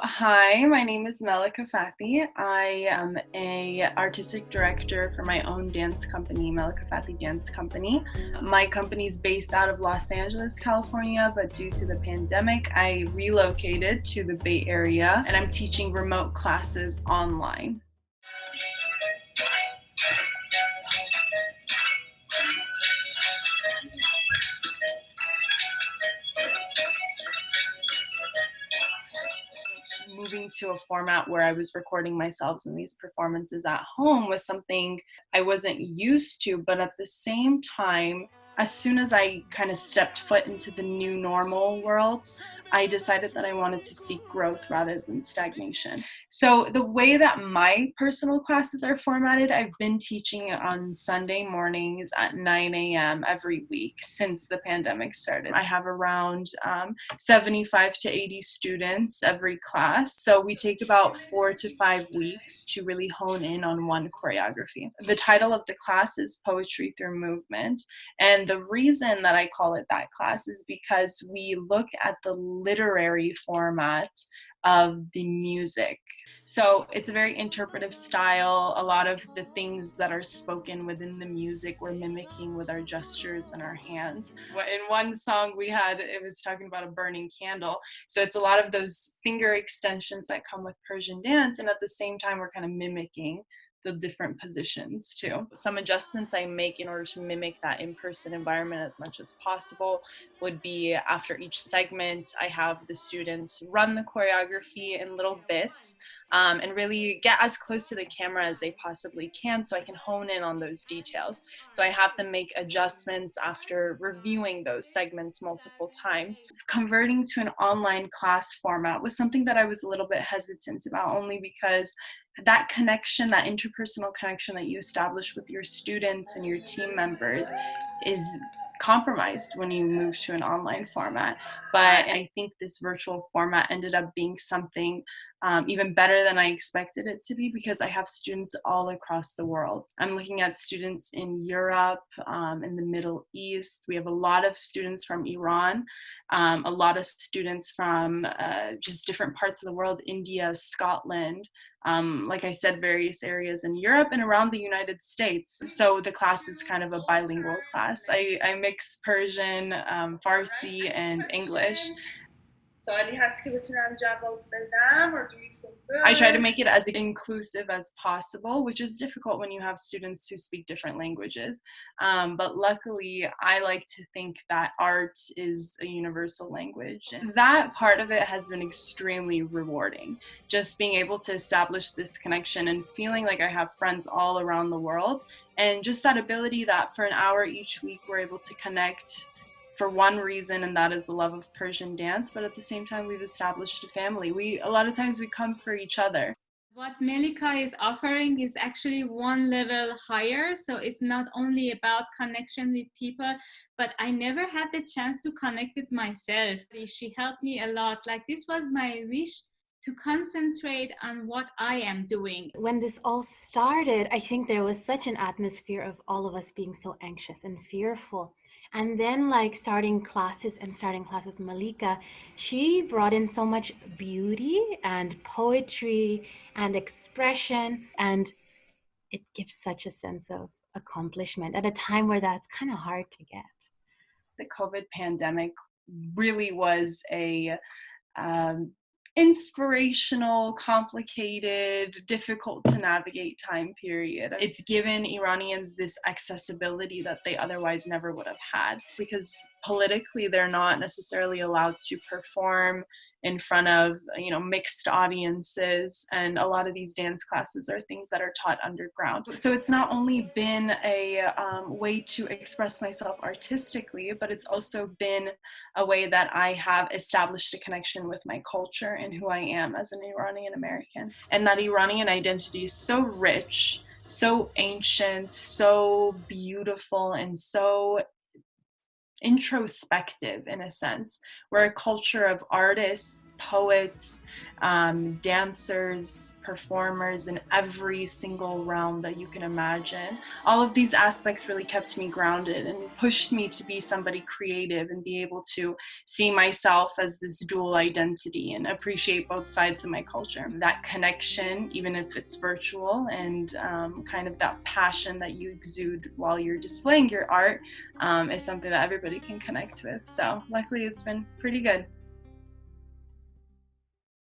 Hi, my name is Melieka Fathi. I am a artistic director for my own dance company, Melieka Fathi Dance Company. My company is based out of Los Angeles, California, but due to the pandemic, I relocated to the Bay Area and I'm teaching remote classes online. Moving to a format where I was recording myself in these performances at home was something I wasn't used to, but at the same time, as soon as I kind of stepped foot into the new normal world, I decided that I wanted to seek growth rather than stagnation. So the way that my personal classes are formatted, I've been teaching on Sunday mornings at 9 a.m. every week since the pandemic started. I have around 75 to 80 students every class. So we take about 4 to 5 weeks to really hone in on one choreography. The title of the class is Poetry Through Movement. And the reason that I call it that class is because we look at the literary format of the music. So it's a very interpretive style. A lot of the things that are spoken within the music we're mimicking with our gestures and our hands. In one song we had, it was talking about a burning candle. So it's a lot of those finger extensions that come with Persian dance, and at the same time we're kind of mimicking the different positions too. Some adjustments I make in order to mimic that in-person environment as much as possible would be after each segment, I have the students run the choreography in little bits and really get as close to the camera as they possibly can so I can hone in on those details. So I have them make adjustments after reviewing those segments multiple times. Converting to an online class format was something that I was a little bit hesitant about, only because that connection, that interpersonal connection that you establish with your students and your team members is compromised when you move to an online format. But I think this virtual format ended up being something even better than I expected it to be, because I have students all across the world. I'm looking at students in Europe, in the Middle East. We have a lot of students from Iran, a lot of students from just different parts of the world, India, Scotland, like I said, various areas in Europe and around the United States. So the class is kind of a bilingual class. I mix Persian, Farsi, and English. سوالی هست که بتونم جواب بدم or do you feel I try to good? make it as inclusive as possible, which is difficult when you have students who speak different languages. But luckily, I like to think that art is a universal language. And that part of it has been extremely rewarding. Just being able to establish this connection and feeling like I have friends all around the world. And just that ability that for an hour each week, we're able to connect for one reason, and that is the love of Persian dance. But at the same time, we've established a family. A lot of times we come for each other. What Melieka is offering is actually one level higher. So it's not only about connection with people, but I never had the chance to connect with myself. She helped me a lot. Like, this was my wish to concentrate on what I am doing. When this all started, I think there was such an atmosphere of all of us being so anxious and fearful. And then, like, starting class with Melieka, she brought in so much beauty and poetry and expression, and it gives such a sense of accomplishment at a time where that's kind of hard to get. The COVID pandemic really was a inspirational, complicated, difficult to navigate time period. It's given Iranians this accessibility that they otherwise never would have had, because politically they're not necessarily allowed to perform in front of mixed audiences, and a lot of these dance classes are things that are taught underground. So it's not only been a way to express myself artistically, but it's also been a way that I have established a connection with my culture and who I am as an Iranian American. And that Iranian identity is so rich, so ancient, so beautiful, and so introspective in a sense. We're a culture of artists, poets, dancers, performers in every single realm that you can imagine. All of these aspects really kept me grounded and pushed me to be somebody creative and be able to see myself as this dual identity and appreciate both sides of my culture. That connection, even if it's virtual, and kind of that passion that you exude while you're displaying your art is something that everybody can connect with. So luckily it's been pretty good.